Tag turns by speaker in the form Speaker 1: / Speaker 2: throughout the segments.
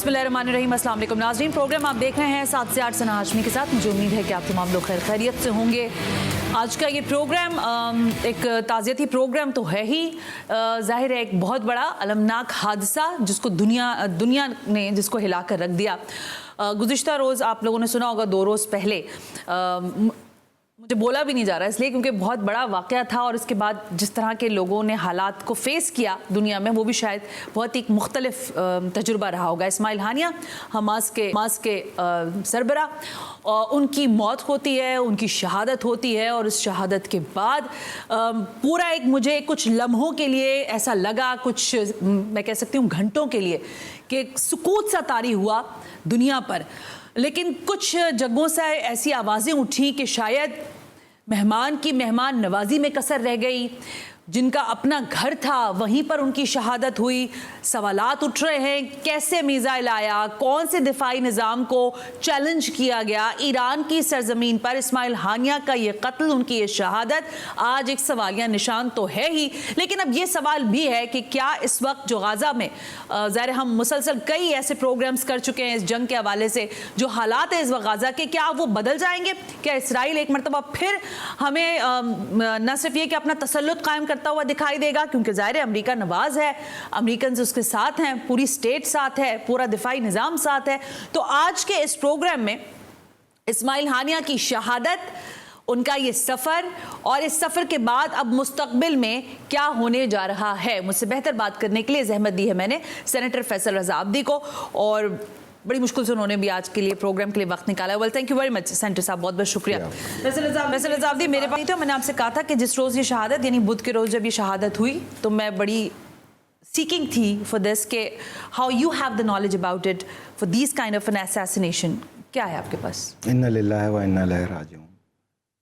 Speaker 1: बिस्मिल्लाहिर्रहमानिर्रहीम। अस्सलाम वालेकुम नाज़रीन, प्रोग्राम आप देख रहे हैं 7 से 8 सना हाशमी के साथ। मुझे उम्मीद है कि आप तमाम लोग खैर खैरियत से होंगे। आज का ये प्रोग्राम एक ताज़ियती प्रोग्राम तो है ही, ज़ाहिर है एक बहुत बड़ा अलमनाक हादसा जिसको दुनिया ने जिसको हिला कर रख दिया। गुज़िश्ता रोज़ आप लोगों ने सुना होगा, 2 रोज़ पहले मुझे बोला भी नहीं जा रहा इसलिए क्योंकि बहुत बड़ा वाक़या था, और इसके बाद जिस तरह के लोगों ने हालात को फेस किया दुनिया में, वो भी शायद बहुत ही मुख्तलिफ तजुर्बा रहा होगा। इस्माइल हानिया हमास के सरबरा, उनकी मौत होती है, उनकी शहादत होती है, और इस शहादत के बाद पूरा एक मुझे कुछ लम्हों के लिए ऐसा लगा, कुछ मैं कह सकती हूँ घंटों के लिए, कि सुकूत सा तारी हुआ दुनिया पर। लेकिन कुछ जगहों से ऐसी आवाज़ें उठी कि शायद मेहमान की मेहमान नवाजी में कसर रह गई। जिनका अपना घर था वहीं पर उनकी शहादत हुई। सवालात उठ रहे हैं, कैसे मीज़ाइल आया, कौन से दिफाई निज़ाम को चैलेंज किया गया। ईरान की सरजमीन पर इस्माइल हानिया का ये कत्ल, उनकी ये शहादत आज एक सवालिया निशान तो है ही, लेकिन अब ये सवाल भी है कि क्या इस वक्त जो गाज़ा में ज़ाहिर हम मुसलसल कई ऐसे प्रोग्राम्स कर चुके हैं इस जंग के हवाले से, जो हालात है इस वक्त गाज़ा के, क्या वो बदल जाएंगे? क्या इसराइल एक मरतबा फिर हमें न सिर्फ ये कि अपना तसल्लुत कायम करता हुआ दिखाई देगा, क्योंकि ज़ाहिर है अमेरिका नवाज है, अमेरिकन उसके साथ हैं, पूरी स्टेट साथ है, पूरा दिफाई निज़ाम साथ है। तो आज के इस प्रोग्राम में इस्माइल हानिया की शहादत, उनका ये सफ़र, और इस सफ़र के बाद अब मुस्तकबिल में क्या होने जा रहा है, मुझसे बेहतर बात करने के लिए जहमत दी है मैंने सेनेटर फैसल रज़ा अब्दी को, और बड़ी मुश्किल से उन्होंने भी आज के लिए प्रोग्राम के लिए वक्त निकाला। Well, thank you very much centre साहब, बहुत बहुत शुक्रिया। फैसल रज़ा अब्दी, मेरे पास तो मैंने आपसे कहा था कि जिस रोज़ ये शहादत, यानी बुध के रोज़ जब ये शहादत हुई, तो मैं बड़ी सीकिंग थी फॉर दिस के how you have the knowledge about it for this kind of an assassination. क्या है आपके पास? इन्ना
Speaker 2: लिल्लाहि व इन्ना इलैहि राजिऊन।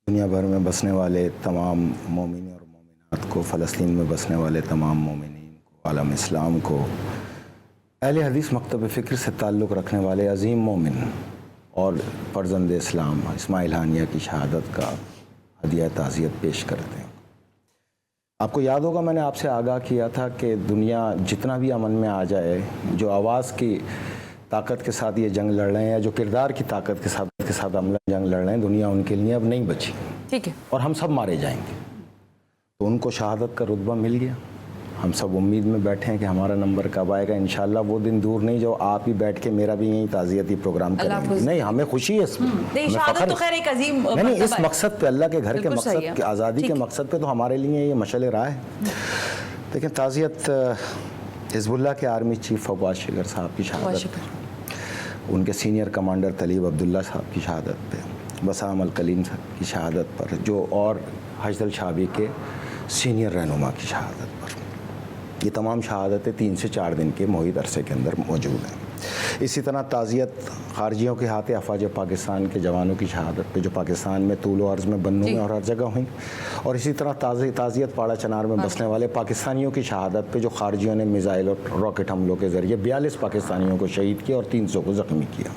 Speaker 2: दुनिया भर में बसने वाले तमाम मोमिन और मोमिनात को, फ़लस्तीन में बसने वाले तमाम मोमिनीन को, आलम इस्लाम को, अहले हदीस मकतब फ़िक्र से ताल्लुक़ रखने वाले अज़ीम मोमिन और फ़र्ज़ंद इस्लाम इस्माइल हानिया की शहादत का हदिया ताज़ियत पेश करते हैं। आपको याद होगा मैंने आपसे आगाह किया था कि दुनिया जितना भी अमन में आ जाए, जो आवाज़ की ताकत के साथ ये जंग लड़ रहे हैं, या जो किरदार की ताकत के साथ अमलन जंग लड़ रहे हैं, दुनिया उनके लिए अब नहीं बची। ठीक है, और हम सब मारे जाएंगे। तो उनको शहादत का रुतबा मिल गया। हम सब उम्मीद में बैठे हैं कि हमारा नंबर कब आएगा। इंशाल्लाह वो दिन दूर नहीं जो आप ही बैठ के मेरा भी यही ताज़ियती प्रोग्राम करेंगे। नहीं, हमें खुशी है इसमें,
Speaker 1: तो खैर एक अजीम
Speaker 2: नहीं, इस मकसद पे, अल्लाह के घर के मकसद के, आज़ादी के मकसद पे तो हमारे लिए ये मशअल राह है। लेकिन ताज़ियत हिज़्बुल्लाह के आर्मी चीफ फवाद शिगर साहब की शहादत पे, उनके सीनियर कमांडर तलीब अब्दुल्ला साहब की शहादत पे, बसाम अल कलीम की शहादत पर, जो और हजदल शाबी के सीनियर रहनुमा की शहादत पर, ये तमाम शहादतें 3 से 4 दिन के मुहित अरसे के अंदर मौजूद हैं। इसी तरह ताज़ियत खारजियों के हाथ अफवाज पाकिस्तान के जवानों की शहादत पे, जो पाकिस्तान में तूल व अर्ज़ में, बन्नू में और हर जगह हुई, और इसी तरह ताज़ियत पाड़ा चनार में बसने वाले पाकिस्तानियों की शहादत पे, जो खारजियों ने मिज़ाइल और रॉकेट हमलों के ज़रिए 42 पाकिस्तानियों को शहीद किया और 300 को ज़ख्मी किया।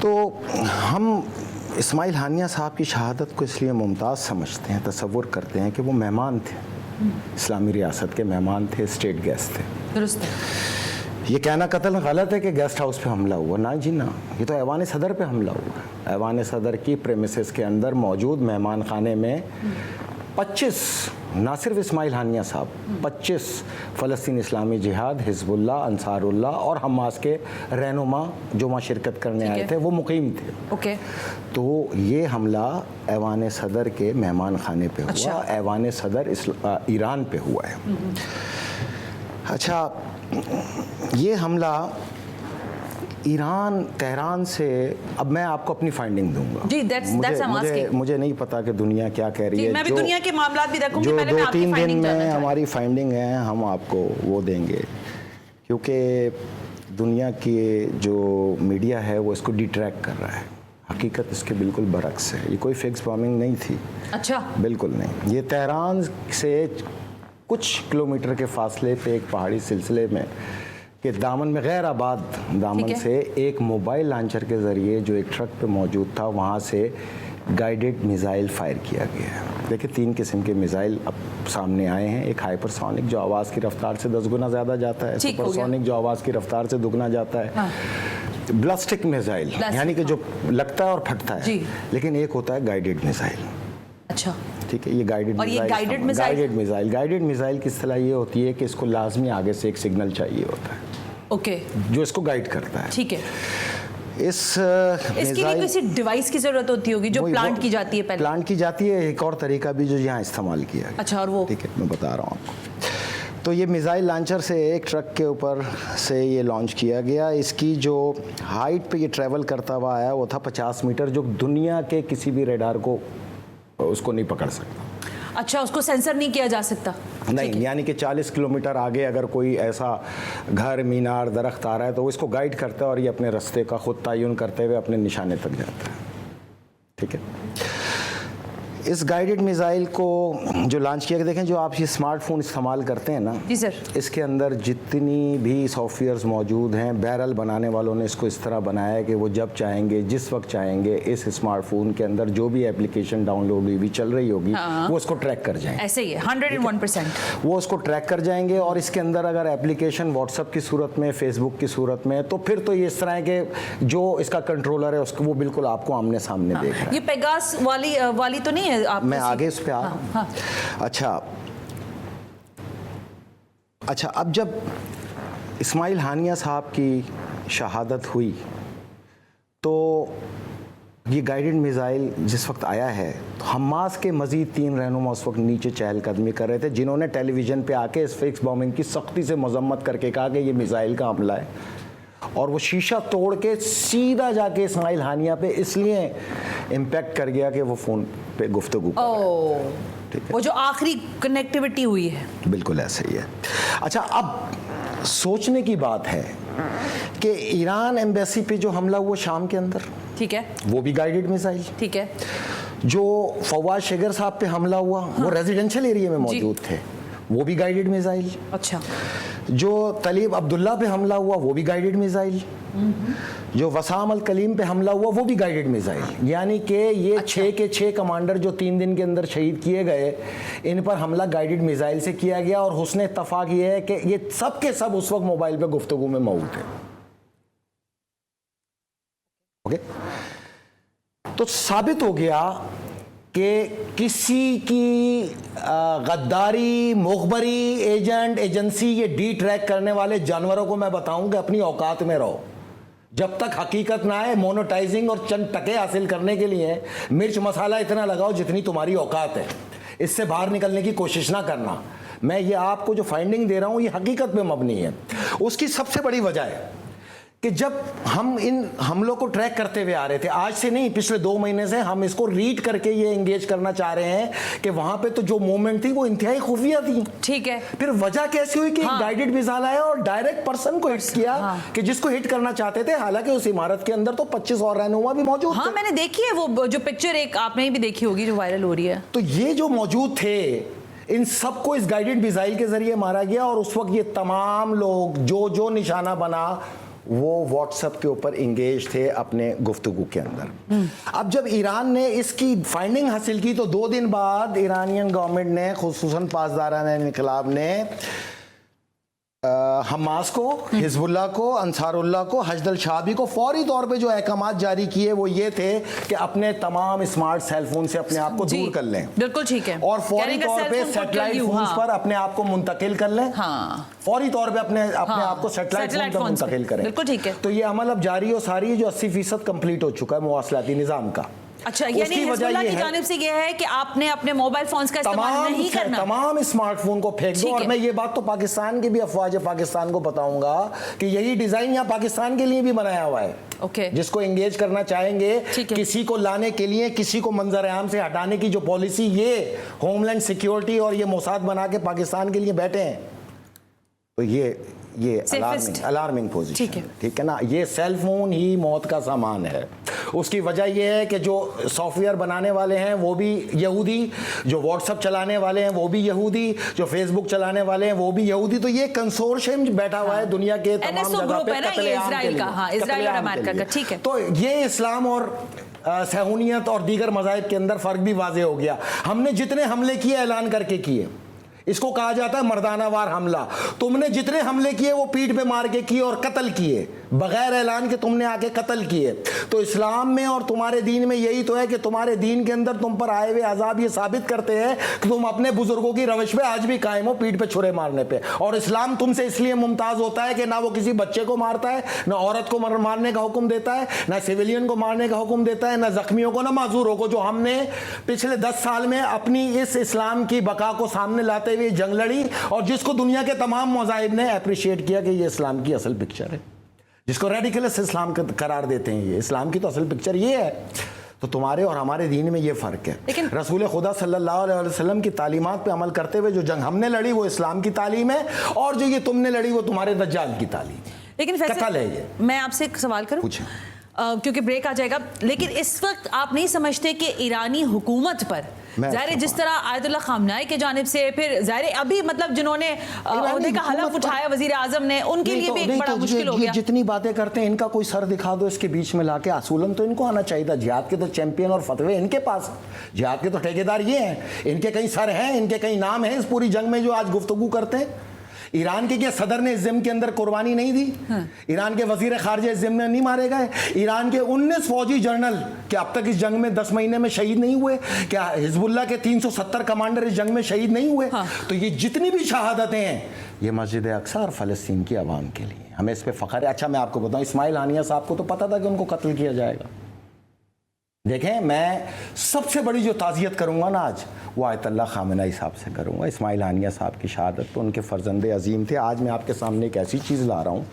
Speaker 2: तो हम इस्माइल हानिया साहब की शहादत को इसलिए मुमताज़ समझते हैं, तसव्वुर करते हैं कि वो मेहमान थे, इस्लामी रियासत के मेहमान थे, स्टेट गेस्ट थे। दुरुस्त है। ये कहना कतल गलत है कि गेस्ट हाउस पे हमला हुआ, ना जी ना, ये तो ऐवान सदर पे हमला हुआ। ऐवान सदर की प्रेमिसेस के अंदर मौजूद मेहमान खाने में 25, ना सिर्फ इस्माइल हानिया साहब, 25 फ़लस्तीन इस्लामी जिहाद, हिज़्बुल्लाह, अंसारुल्लाह और हमास के रहनुमा जो वहाँ शिरकत करने आए थे, वो मुकीम थे। ओके। तो ये हमला ऐवान सदर के मेहमान खाने पे हुआ, ऐवान सदर ईरान पे हुआ है। अच्छा, ये हमला ईरान तेहरान से, अब मैं आपको अपनी फाइंडिंग दूंगा जी, मुझे नहीं पता कि दुनिया क्या कह रही है,
Speaker 1: मैं भी दुनिया के मामलात भी देखूंगी,
Speaker 2: जो 2-3 दिन में हमारी फाइंडिंग है हम आपको वो देंगे, क्योंकि दुनिया की जो मीडिया है वो इसको डिट्रैक्ट कर रहा है। हकीकत इसके बिल्कुल बरक्स है, ये कोई फिक्स बॉम्बिंग नहीं थी। अच्छा, बिल्कुल नहीं। ये तेहरान से कुछ किलोमीटर के फासले पे एक पहाड़ी सिलसिले में कि दामन में, गैर आबाद दामन से, एक मोबाइल लॉन्चर के ज़रिए जो एक ट्रक पे मौजूद था, वहाँ से गाइडेड मिसाइल फायर किया गया है। देखिए 3 किस्म के मिसाइल अब सामने आए हैं। एक हाइपरसोनिक जो आवाज़ की रफ्तार से 10 गुना ज़्यादा जाता है, सुपरसोनिक जो आवाज़ की रफ्तार से दुगना जाता है, ब्लास्टिक मिसाइल यानी कि जो लगता है और फटता है, लेकिन एक होता है गाइडेड मिसाइल।
Speaker 1: अच्छा,
Speaker 2: ठीक है, ये गाइडेड मिसाइल। गाइडेड मिसाइल की इस्तेलाह ये होती है कि इसको लाजमी आगे से एक सिग्नल चाहिए होता है,
Speaker 1: ओके,
Speaker 2: जो इसको गाइड करता है।
Speaker 1: ठीक है।
Speaker 2: इसके
Speaker 1: लिए किसी डिवाइस की जरूरत होती होगी जो प्लांट की जाती है पहले?
Speaker 2: प्लांट की जाती है। एक और तरीका भी जो यहाँ इस्तेमाल किया गया।
Speaker 1: अच्छा, और वो?
Speaker 2: ठीक है, मैं बता रहा हूँ आपको। तो ये मिसाइल लॉन्चर से एक ट्रक के ऊपर से ये लॉन्च किया गया। इसकी जो हाइट पे ये ट्रैवल करता हुआ आया वो था 50 मीटर, जो दुनिया के किसी भी रेडार को उसको नहीं पकड़ सकता।
Speaker 1: अच्छा, उसको सेंसर नहीं किया जा सकता?
Speaker 2: नहीं, यानी कि 40 किलोमीटर आगे अगर कोई ऐसा घर, मीनार, दरख्त आ रहा है तो वो इसको गाइड करता है और ये अपने रास्ते का खुद तयन करते हुए अपने निशाने तक जाता है। ठीक है, इस गाइडेड मिसाइल को जो लॉन्च किया गया, देखें जो आप ये स्मार्टफोन इस्तेमाल करते हैं ना,
Speaker 1: जी सर,
Speaker 2: इसके अंदर जितनी भी सॉफ्टवेयर्स मौजूद हैं, बहरहाल बनाने वालों ने इसको इस तरह बनाया है कि वो जब चाहेंगे, जिस वक्त चाहेंगे, इस स्मार्टफोन के अंदर जो भी एप्लीकेशन डाउनलोड हुई भी चल रही होगी, वो उसको ट्रैक कर जाएंगे।
Speaker 1: ऐसे ही है, 101%
Speaker 2: वो उसको ट्रैक कर जाएंगे। और इसके अंदर अगर एप्लीकेशन व्हाट्सएप की सूरत में, फेसबुक की सूरत में, तो फिर तो ये इस तरह है कि जो इसका कंट्रोलर है उसको वो बिल्कुल आपको आमने सामने देख रहा है।
Speaker 1: ये पेगास वाली तो नहीं है?
Speaker 2: मैं आगे उस पे आ रहा हूं। अच्छा, अब जब इस्माइल हानिया साहब की शहादत हुई तो ये गाइडेड मिसाइल जिस वक्त आया है तो हमास के मजीद 3 रहनुमा उस वक्त नीचे चहलकदमी कर रहे थे, जिन्होंने टेलीविज़न पे आके इस फिक्स बॉम्बिंग की सख्ती से मजम्मत करके कहा कि ये मिसाइल का हमला है, और वो शीशा तोड़ के सीधा जाके इस्माइल हानिया पे इसलिए इम्पैक्ट कर गया कि वो फ़ोन पे गुफ्तगू कर रहा है। ठीक है,
Speaker 1: वो जो आखिरी कनेक्टिविटी हुई है,
Speaker 2: बिल्कुल ऐसे ही है। अच्छा, अब सोचने की बात है कि ईरान एम्बेसी पे जो हमला हुआ शाम के अंदर,
Speaker 1: ठीक है, वो
Speaker 2: भी गाइडेड मिसाइल।
Speaker 1: ठीक है,
Speaker 2: जो फवाद शेगर साहब पे हमला हुआ, वो रेजिडेंशियल एरिया में मौजूद थे, वो भी गाइडेड मिसाइल।
Speaker 1: अच्छा,
Speaker 2: जो तलीब अब्दुल्ला पे हमला हुआ वो भी गाइडेड मिसाइल। जो वसाम अल कलीम पे हमला हुआ वो भी गाइडेड मिसाइल। यानी कि ये 6 के 6 कमांडर जो 3 दिन के अंदर शहीद किए गए, इन पर हमला गाइडेड मिसाइल से किया गया। और हुस्न इत्तफाक ये है कि ये सब के सब उस वक्त मोबाइल पे गुफ्तगू में मौजूद थे। ओके, तो साबित हो गया कि किसी की गद्दारी, मुखबरी, एजेंट, एजेंसी, ये डी ट्रैक करने वाले जानवरों को मैं बताऊं कि अपनी औकात में रहो। जब तक हकीकत ना आए, मोनेटाइजिंग और चंद टके हासिल करने के लिए मिर्च मसाला इतना लगाओ जितनी तुम्हारी औकात है, इससे बाहर निकलने की कोशिश ना करना। मैं ये आपको जो फाइंडिंग दे रहा हूं ये हकीकत पे मबनी है। उसकी सबसे बड़ी वजह है कि जब हम इन हमलों को ट्रैक करते हुए आ रहे थे, आज से नहीं, पिछले 2 महीने से हम इसको रीड करके ये एंगेज करना चाह रहे हैं कि वहां पे तो जो मूवमेंट थी वो इंतहाई खुफिया थी।
Speaker 1: ठीक है,
Speaker 2: फिर वजह कैसी हुई कि गाइडेड मिसाइल आया और डायरेक्ट पर्सन को हिट किया कि जिसको हिट करना चाहते थे। हालांकि उस इमारत के अंदर तो 25 और रहनुमा भी मौजूद थे।
Speaker 1: मैंने देखी है वो जो पिक्चर, एक आपने भी देखी होगी जो वायरल हो रही है।
Speaker 2: तो ये जो मौजूद थे, इन सबको इस गाइडेड मिसाइल के जरिए मारा गया। और उस वक्त ये तमाम लोग जो निशाना बना वो व्हाट्सएप के ऊपर इंगेज थे अपने गुफ्तगू के अंदर। अब जब ईरान ने इसकी फाइंडिंग हासिल की तो 2 दिन बाद ईरानियन गवर्नमेंट ने, खुसूसन पासदारान इनकलाब ने, हमास को, हिजबुल्लाह को, अंसारुल्लाह को, हजदल शाबी को फौरी तौर पे जो अहकामात जारी किए वो ये थे कि अपने तमाम स्मार्ट सेलफोन से अपने आप को दूर कर लें।
Speaker 1: बिल्कुल ठीक है।
Speaker 2: और फौरी तौर पे सैटेलाइट फोन्स पर अपने आप को मुंतकिल कर लें। फौरी तौर पे अपने आप को सैटेलाइट फोन पर मुंतकिल करें।
Speaker 1: बिल्कुल ठीक है।
Speaker 2: तो ये अमल अब जारी और सारी है, जो 80% कंप्लीट हो चुका है मवासलाती निजाम का।
Speaker 1: अच्छा, यानी हिजबुल्लाह की जानिब से ये है कि आपने अपने मोबाइल फोन्स का इस्तेमाल नहीं करना,
Speaker 2: तमाम स्मार्टफोन को फेंक दो। और मैं ये बात तो पाकिस्तान की भी अफवाज पाकिस्तान को बताऊंगा कि यही डिजाइन यहाँ पाकिस्तान के लिए भी बनाया हुआ है।
Speaker 1: ओके,
Speaker 2: जिसको एंगेज करना चाहेंगे, किसी को लाने के लिए, किसी को मंजर आम से हटाने की जो पॉलिसी ये होमलैंड सिक्योरिटी और ये मोसाद बना के पाकिस्तान के लिए बैठे हैं, तो ये अलार्मिंग पोजीशन, ठीक है ना। ये सेल फोन ही मौत का सामान है। उसकी वजह यह है कि जो सॉफ्टवेयर बनाने वाले हैं वो भी यहूदी, जो व्हाट्सएप चलाने वाले हैं वो भी यहूदी, जो फेसबुक चलाने वाले हैं वो भी यहूदी। तो ये कंसोर्शियम बैठा हुआ है दुनिया के तमाम जगह पे कत्लेआम के लिए।
Speaker 1: इजराइल और अमेरिका का, ठीक है।
Speaker 2: तो ये इस्लाम और صہیونیت اور دیگر مذاہب کے اندر فرق بھی واضح ہو گیا. ہم نے جتنے حملے کیے اعلان کر کے کیے, اس کو کہا جاتا ہے مردانہ وار حملہ. تم نے جتنے حملے کیے وہ پیٹھ پہ مار کے کیے اور قتل کیے, بغیر اعلان کے تم نے آ کے قتل کیے. تو اسلام میں اور تمہارے دین میں یہی تو ہے کہ تمہارے دین کے اندر تم پر آئے ہوئے عذاب یہ ثابت کرتے ہیں کہ تم اپنے بزرگوں کی روش پہ آج بھی قائم ہو, پیٹھ پہ چھرے مارنے پہ. اور اسلام تم سے اس لیے ممتاز ہوتا ہے کہ نہ وہ کسی بچے کو مارتا ہے, نہ عورت کو مارنے کا حکم دیتا ہے, نہ سویلین کو مارنے کا حکم دیتا ہے, نہ زخمیوں کو, نہ معذوروں کو, جو ہم نے پچھلے 10 سال میں اپنی اس اسلام کی بقا کو سامنے لاتے ہوئے جنگ لڑی, اور جس کو دنیا کے تمام مذاہب نے اپریشیٹ کیا کہ یہ اسلام کی اصل پکچر ہے, جس کو ریڈیکلس اسلام قرار دیتے ہیں. یہ اسلام کی تو اصل پکچر یہ ہے. تو تمہارے اور ہمارے دین میں یہ فرق ہے. رسول خدا صلی اللہ علیہ وسلم کی تعلیمات پہ عمل کرتے ہوئے جو جنگ ہم نے لڑی وہ اسلام کی تعلیم ہے, اور جو یہ تم نے لڑی وہ تمہارے دجال کی تعلیم ہے.
Speaker 1: لیکن
Speaker 2: قتل ہے یہ.
Speaker 1: میں آپ سے ایک سوال کروں,
Speaker 2: پوچھیں,
Speaker 1: کیونکہ بریک آ جائے گا, لیکن اس وقت آپ نہیں سمجھتے کہ ایرانی حکومت پر ظاہر جس طرح آیت اللہ خامنائی کے جانب سے, پھر ظاہر ابھی مطلب جنہوں نے عہدے کا حلف اٹھایا وزیر اعظم نے, ان کے لیے بھی ایک بڑا مشکل ہو گیا.
Speaker 2: جتنی باتیں کرتے ہیں ان کا کوئی سر دکھا دو اس کے بیچ میں لا کے. اصولاً تو ان کو آنا چاہیے تھا. جہاد کے تو چیمپئن اور فتوے ان کے پاس, جہاد کے تو ٹھیکیدار یہ ہیں. ان کے کئی سر ہیں, ان کے کئی نام ہیں اس پوری جنگ میں جو آج گفتگو کرتے ہیں. ایران کے کیا صدر نے اس ضمن کے اندر قربانی نہیں دی؟ ایران کے وزیر خارجہ اس ضمن میں نہیں مارے گئے؟ ایران کے 19 فوجی جنرل کیا اب تک اس جنگ میں 10 مہینے میں شہید نہیں ہوئے؟ کیا حزب اللہ کے 370 کمانڈر اس جنگ میں شہید نہیں ہوئے؟ تو یہ جتنی بھی شہادتیں ہیں یہ مسجد اقصی اور فلسطین کی عوام کے لیے, ہمیں اس پہ فخر ہے. اچھا میں آپ کو بتاؤں, اسماعیل ہانیہ صاحب کو تو پتا تھا کہ ان کو قتل کیا جائے گا. دیکھیں, میں سب سے بڑی جو تعزیت کروں گا نا آج, وہ آیت اللہ خامنائی صاحب سے کروں گا. اسماعیل ہانیہ صاحب کی شہادت تو ان کے فرزند عظیم تھے. آج میں آپ کے سامنے ایک ایسی چیز لا رہا ہوں.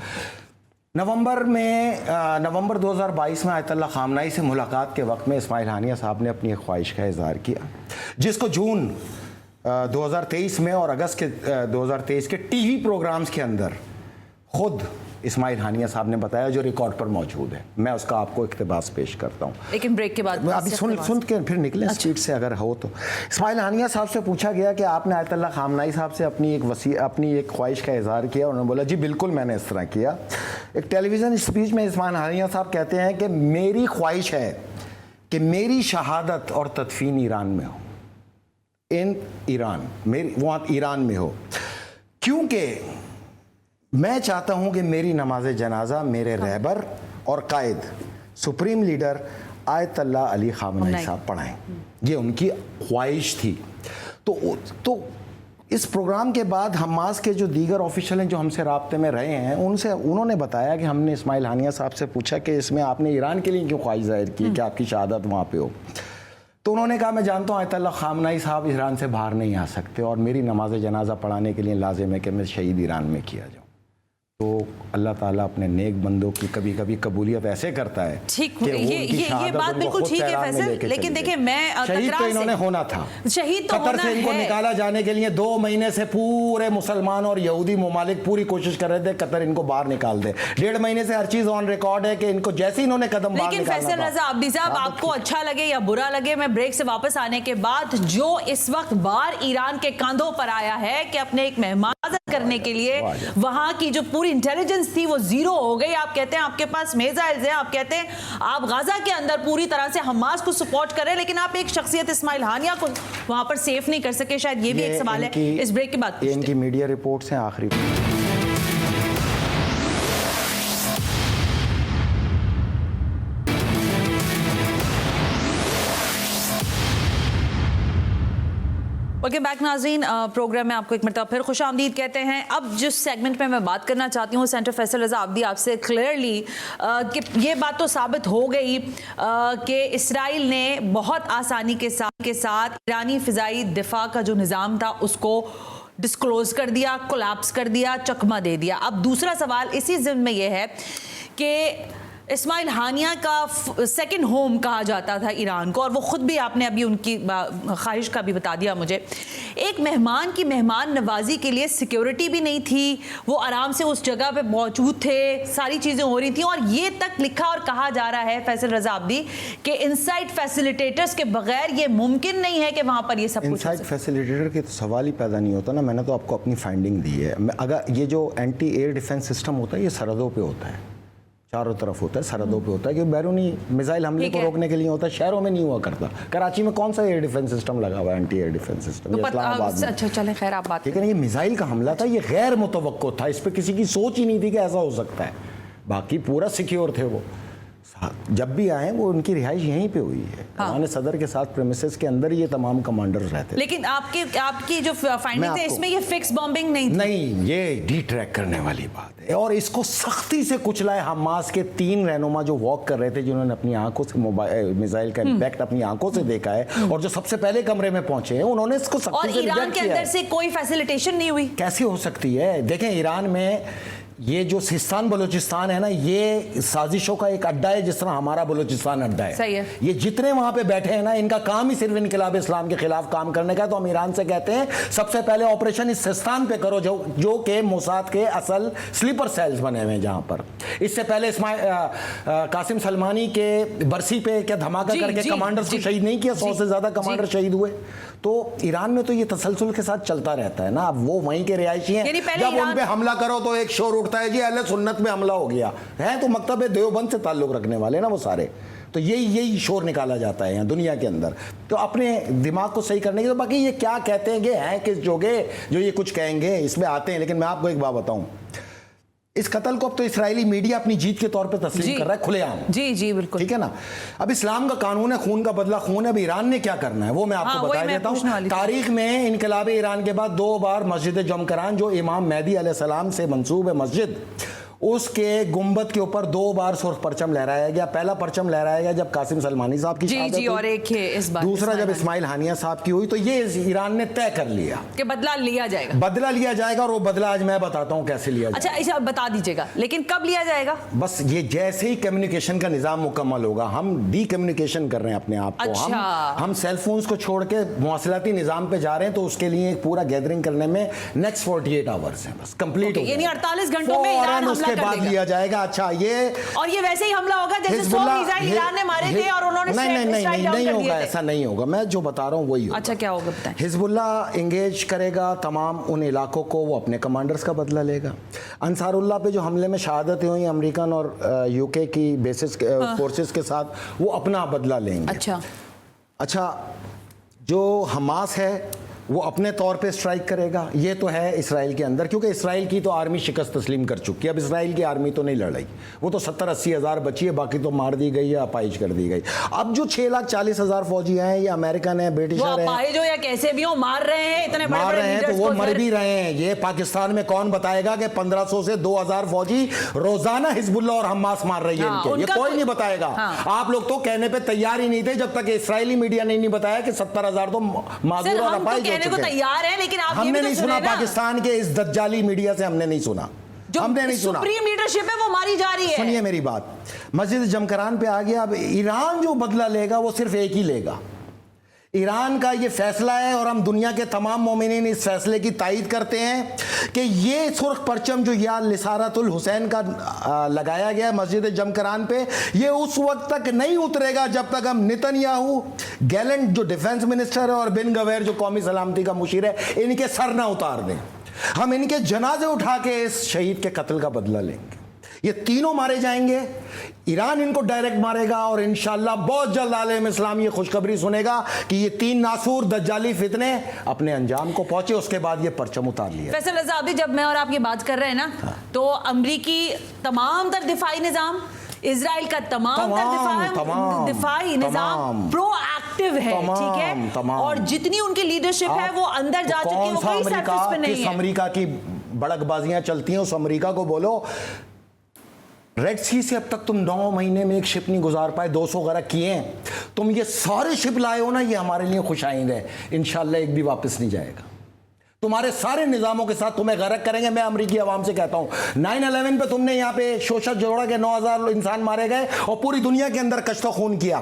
Speaker 2: نومبر 2022 میں آیت اللہ خامنائی سے ملاقات کے وقت میں اسماعیل ہانیہ صاحب نے اپنی ایک خواہش کا اظہار کیا, جس کو جون 2023 میں اور اگست کے 2023 کے ٹی وی پروگرامز کے اندر خود اسماعیل ہانیہ صاحب نے بتایا, جو ریکارڈ پر موجود ہے. میں اس کا آپ کو اقتباس پیش کرتا ہوں,
Speaker 1: لیکن بریک کے بعد
Speaker 2: ابھی سن کے پھر نکلیں اسپیڈ سے اگر ہو تو. اسماعیل ہانیہ صاحب سے پوچھا گیا کہ آپ نے آیت اللہ خامنائی صاحب سے اپنی ایک خواہش کا اظہار کیا. انہوں نے بولا جی بالکل میں نے اس طرح کیا. ایک ٹیلی ویژن اسپیچ میں اسماعیل ہانیہ صاحب کہتے ہیں کہ میری خواہش ہے کہ میری شہادت اور تدفین ایران میں ہو, وہاں ایران میں ہو, کیونکہ میں چاہتا ہوں کہ میری نماز جنازہ میرے رہبر اور قائد سپریم لیڈر آیت اللہ علی خامنائی صاحب پڑھائیں. یہ ان کی خواہش تھی. تو اس پروگرام کے بعد حماس کے جو دیگر آفیشل ہیں جو ہم سے رابطے میں رہے ہیں, انہوں نے بتایا کہ ہم نے اسماعیل ہانیہ صاحب سے پوچھا کہ اس میں آپ نے ایران کے لیے کیوں خواہش ظاہر کی کہ آپ کی شہادت وہاں پہ ہو. تو انہوں نے کہا میں جانتا ہوں آیت اللہ خامنائی صاحب ایران سے باہر نہیں آ سکتے, اور میری نماز جنازہ پڑھانے کے لیے لازم ہے کہ میں شہید ایران میں کیا جاؤں. تو اللہ تعالیٰ اپنے نیک بندوں کی کبھی کبھی قبولیت ایسے کرتا ہے کہ
Speaker 1: یہ بات بالکل ٹھیک ہے فیصل, لیکن دیکھیں میں
Speaker 2: شہید تو انہوں نے ہونا تھا.
Speaker 1: شہید تو
Speaker 2: قطر سے ان کو نکالا جانے کے لیے 2 مہینے سے پورے مسلمان اور یہودی ممالک پوری کوشش کر رہے تھے قطر ان کو باہر نکال دے. 1.5 مہینے سے ہر چیز آن ریکارڈ ہے کہ ان کو جیسے انہوں نے قدم باہر نکالنا.
Speaker 1: لیکن فیصل رضا عبدی صاحب, آپ کو اچھا لگے یا برا لگے, میں بریک سے واپس آنے کے بعد جو اس وقت بار ایران کے کاندھوں پر آیا ہے کہ اپنے ایک مہمان کرنے کے لیے وہاں کی جو پوری انٹیلیجنس تھی وہ زیرو ہو گئی. آپ کہتے ہیں آپ کے پاس میزائلز ہیں, آپ کہتے ہیں آپ غزہ کے اندر پوری طرح سے حماس کو سپورٹ کریں, لیکن آپ ایک شخصیت اسماعیل ہانیہ کو وہاں پر سیف نہیں کر سکے. شاید یہ بھی ایک سوال ہے. اس بریک کے بعد
Speaker 2: ان کی میڈیا رپورٹس ہیں آخری.
Speaker 1: ویلکم بیک ناظرین, پروگرام میں آپ کو ایک مرتبہ پھر خوش آمدید کہتے ہیں. اب جس سیگمنٹ میں بات کرنا چاہتی ہوں سینٹر فیصل رضا عابدی آپ سے کلیئرلی کہ یہ بات تو ثابت ہو گئی کہ اسرائیل نے بہت آسانی کے ساتھ ایرانی فضائی دفاع کا جو نظام تھا اس کو ڈسکلوز کر دیا, کولیپس کر دیا, چکمہ دے دیا. اب دوسرا سوال اسی ضمن میں یہ ہے کہ اسماعیل ہانیہ کا سیکنڈ ہوم کہا جاتا تھا ایران کو, اور وہ خود بھی آپ نے ابھی ان کی خواہش کا بھی بتا دیا مجھے. ایک مہمان کی مہمان نوازی کے لیے سیکیورٹی بھی نہیں تھی, وہ آرام سے اس جگہ پہ موجود تھے, ساری چیزیں ہو رہی تھیں, اور یہ تک لکھا اور کہا جا رہا ہے فیصل رضا عابدی کہ انسائٹ فیسیلیٹیٹرز کے بغیر یہ ممکن نہیں ہے کہ وہاں پر یہ سب کچھ.
Speaker 2: انسائٹ فیسیلیٹیٹر کے تو سوال ہی پیدا نہیں ہوتا نا. میں نے تو آپ کو اپنی فائنڈنگ دی ہے. اگر یہ جو اینٹی ایئر ڈیفنس سسٹم ہوتا ہے یہ سرحدوں پہ ہوتا ہے, चारों तरफ होता है, सरहदों पे होता है, कि बैरूनी मिसाइल हमले को रोकने के लिए होता है, शहरों में नहीं हुआ करता। कराची में कौन सा एयर डिफेंस सिस्टम लगा हुआ है, anti air defence system, Islamabad में।
Speaker 1: अच्छा चलें, खैर आप बात,
Speaker 2: ठीक है ना, ये मिसाइल का हमला था, ये गैर मुतवक्को था, इस पे किसी की सोच ही नहीं थी कि ऐसा हो सकता है। बाकी पूरा सिक्योर थे वो, जब भी आए वो उनकी रिहाइश यहीं पे हुई है। हाँ। सदर के साथ प्रेमिसेस के अंदर ये तमाम कमांडर्स रहते।
Speaker 1: लेकिन आपकी जो फाइंडिंग है इसमें ये फिक्स बॉम्बिंग नहीं थी। नहीं,
Speaker 2: ये डिट्रैक्ट करने वाली बात है, और इसको सख्ती से कुचला है। हमास के 3 रहनुमा जो वॉक कर रहे थे, जिन्होंने अपनी आंखों से मिसाइल का इम्पैक्ट अपनी आंखों से देखा है, और जो सबसे पहले कमरे में पहुंचे हैं, उन्होंने इसको सख्ती से
Speaker 1: ईरान के अंदर से कोई फैसिलिटेशन नहीं हुई।
Speaker 2: कैसे हो सकती है? देखें, ईरान में ये जो सिस्तान बलूचिस्तान है ना, ये साजिशों का एक अड्डा है, जिस तरह हमारा बलूचिस्तान अड्डा है।
Speaker 1: सही है।
Speaker 2: ये जितने वहां पे बैठे हैं ना, इनका काम ही सिर्फ इनकलाब इस्लाम के खिलाफ काम करने का है। तो हम ईरान से कहते हैं सबसे पहले ऑपरेशन इस सिस्तान पे करो, जो के मोसाद के असल स्लीपर सेल्स बने हुए हैं जहां पर। इससे पहले कासिम सलमानी के बरसी पे क्या धमाका करके कमांडर्स को शहीद नहीं किया, 100 से ज्यादा कमांडर शहीद हुए। तो ईरान में तो ये तसलसल के साथ चलता रहता है ना। अब वो वहीं के रिहायशी हैं, जब उन पे हमला करो तो एक शोर उठता है, जी अहले सुन्नत में हमला हो गया है, तो मकतब देवबंद से ताल्लुक रखने वाले ना वो सारे, तो यही शोर निकाला जाता है यहाँ दुनिया के अंदर। तो अपने दिमाग को सही करने के, तो बाकी ये क्या कहते हैं किस जोगे जो ये कुछ कहेंगे, इसमें आते हैं। लेकिन मैं आपको एक बात बताऊं, इस कत्ल को अब तो इस्राएली मीडिया अपनी जीत के तौर पे तस्लीम कर रहा है खुलेआम।
Speaker 1: जी बिल्कुल, ठीक
Speaker 2: है ना। अब इस्लाम का कानून है, खून का बदला खून है। अब ईरान ने क्या करना है वो मैं आपको बता देता हूँ। तारीख में इनकलाब ईरान के बाद 2 बार मस्जिद जमकरान, जो इमाम मेहदी अलैहिस्सलाम से मंसूब है मस्जिद, उसके गुंबद के ऊपर 2 बार सुर्ख परचम लहराया गया। पहला परचम लहराया गया जब कासिम सलमानी साहब की शहादत हुई, और एक इस बार दूसरा जब इस्माइल हानिया साहब की हुई। तो ये ईरान ने तय कर लिया
Speaker 1: कि बदला लिया जाएगा,
Speaker 2: और वो बदला आज मैं बताता हूँ कैसे लिया जाएगा।
Speaker 1: अच्छा, इसे बता दीजिएगा, लेकिन कब लिया जाएगा?
Speaker 2: बस ये जैसे ही कम्युनिकेशन का निजाम मुकम्मल होगा, हम डी कम्युनिकेशन कर रहे हैं अपने आप को।
Speaker 1: अच्छा।
Speaker 2: हम सेल फोन्स को छोड़ के मौसलाती निजाम पे जा रहे हैं, तो उसके लिए एक पूरा गैदरिंग करने में नेक्स्ट 48 आवर्स हैं, बस कंप्लीट हो,
Speaker 1: यानी 48 घंटों में ईरान
Speaker 2: उसके बाद लिया जाएगा। अच्छा, ये
Speaker 1: वैसे ही हमला होगा जैसे 100 मिसाइल ईरान ने मारे थे और उन्होंने
Speaker 2: नहीं होगा, ऐसा नहीं होगा। मैं जो बता रहा हूँ वही होगा।
Speaker 1: अच्छा, क्या होगा बताएं?
Speaker 2: हिजबुल्लाह इंगेज करेगा तमाम उन इलाकों को, वो अपने कमांडर्स का बदला लेगा। अंसारुल्लाह पे जो हमले में शहादतें हुई अमेरिकन और यूके की बेसिस फोर्सेस के साथ, वो अपना बदला लेंगे। अच्छा, जो हमास है वो अपने तौर पे स्ट्राइक करेगा। ये तो है इसराइल के अंदर, क्योंकि इसराइल की तो आर्मी शिकस्त तस्लीम कर चुकी है। अब इसराइल की आर्मी तो नहीं लड़ रही, वो तो 70-80 हज़ार बची है, बाकी तो मार दी गई है, अपाइज कर दी गई। अब जो 6,40,000 फौजी हैं, ये अमेरिकन है, ब्रिटिशर है,
Speaker 1: अपाइज हो या कैसे भी हो, मार रहे हैं, इतने
Speaker 2: मार रहे हैं, तो वो मर भी रहे हैं। ये पाकिस्तान में कौन बताएगा कि 1500 से 2000 फौजी रोजाना हिजबुल्लाह और हमास मार रही है इनके? ये कोई नहीं बताएगा। आप लोग तो कहने पे तैयार ही नहीं थे जब तक इसराइली मीडिया ने नहीं बताया कि 70,000 तो माजूर और अपाइज
Speaker 1: तैयार है। लेकिन आप
Speaker 2: हमने नहीं सुना, पाकिस्तान के इस दज्जाली मीडिया से हमने नहीं सुना, हमने नहीं सुना।
Speaker 1: सुप्रीम लीडरशिप है वो मारी जा रही है।
Speaker 2: सुनिए मेरी बात, मस्जिद जमकरान पे आ गया। अब ईरान जो बदला लेगा वो सिर्फ एक ही लेगा। ईरान का ये फैसला है, और हम दुनिया के तमाम मोमिनीन इस फैसले की तायीद करते हैं कि ये सुर्ख परचम जो या लिसारतुल हुसैन का लगाया गया है मस्जिद जमकरान पे, ये उस वक्त तक नहीं उतरेगा जब तक हम नेतन्याहू, गैलेंट जो डिफेंस मिनिस्टर है, और बिन गवेर जो कौमी सलामती का मुशीर है, इनके सर ना उतार दें। हम इनके जनाजे उठा के इस शहीद के कत्ल का बदला लेंगे। ये तीनों मारे जाएंगे, ईरान इनको डायरेक्ट मारेगा, और इंशाअल्लाह बहुत जल्द आलम इस्लाम ये खुशखबरी सुनेगा कि ये 3 नासूर दज्जाली फितने अपने अंजाम को पहुंचे। उसके बाद ये परचम उतार लिया।
Speaker 1: फैसल रज़ा, अभी जब मैं और आप ये बात कर रहे हैं ना, तो अमरीकी तमाम तर दिफाई निजाम, इजराइल का तमाम दिफाई निजाम प्रोएक्टिव है, ठीक है, और जितनी उनकी लीडरशिप है वो अंदर जा चुकी है, वो कोई सरफेस पे नहीं है।
Speaker 2: अमेरिका की बड़कबाजियां चलती हैं, उस अमेरिका को बोलो रेड सी से अब तक तुम 9 महीने में एक शिप नहीं गुजार पाए, 200 गरक किए हैं। तुम ये सारे शिप लाए हो ना, ये हमारे लिए खुशाइंद है। इंशाल्लाह एक भी वापस नहीं जाएगा। तुम्हारे सारे निजामों के साथ तुम्हें गरक करेंगे। मैं अमरीकी अवाम से कहता हूं, 9/11 पे तुमने यहाँ पे शोषक जोड़ा के 9,000 इंसान मारे गए और पूरी दुनिया के अंदर कश्तो खून किया।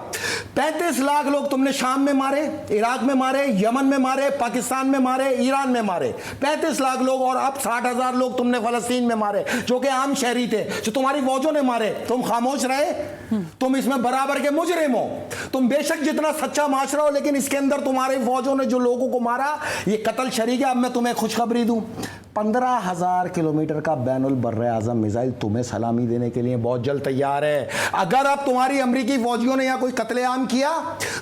Speaker 2: 35 लाख लोग तुमने शाम में मारे, इराक में मारे, यमन में मारे, पाकिस्तान में मारे, ईरान में मारे, 35 लाख लोग। और अब 60,000 लोग तुमने फलस्तीन में मारे, जो कि आम शहरी थे, जो तुम्हारी फौजों ने मारे। तुम खामोश रहे? तुम इसमें बराबर के मुजरिम हो। तुम बेशक जितना सच्चा माशरा हो, लेकिन इसके अंदर तुम्हारी फौजों ने जो लोगों को मारा, ये कत्ल शरीक है। अब मैं तुम्हें खुशखबरी दूं, 15,000 किलोमीटर का बैनुल बर्र आज़म मिसाइल तुम्हें सलामी देने के लिए बहुत जल्द तैयार है। अगर अब तुम्हारी अमरीकी फौजियों ने यहाँ कोई कत्लेआम किया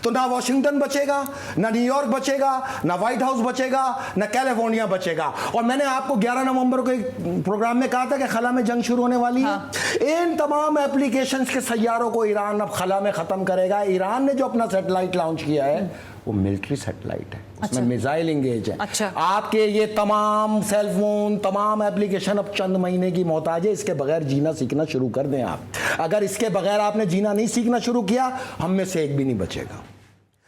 Speaker 2: तो ना वॉशिंगटन बचेगा, ना न्यूयॉर्क बचेगा, ना व्हाइट हाउस बचेगा, ना कैलिफोर्निया बचेगा। और मैंने आपको 11 नवंबर को एक प्रोग्राम में कहा था कि खला में जंग शुरू होने वाली है। इन तमाम एप्लीकेशंस के सैयारों को ईरान अब खला में ख़त्म करेगा। ईरान ने जो अपना सैटेलाइट लॉन्च किया है वो मिलिट्री सैटेलाइट है, उसमें मिसाइल इंगेज है। आपके ये तमाम सेल फोन, तमाम एप्लीकेशन अब चंद महीने की मोहताज है। इसके बगैर जीना सीखना शुरू कर दें आप। अगर इसके बगैर आपने जीना नहीं सीखना शुरू किया, हम में से एक भी नहीं बचेगा।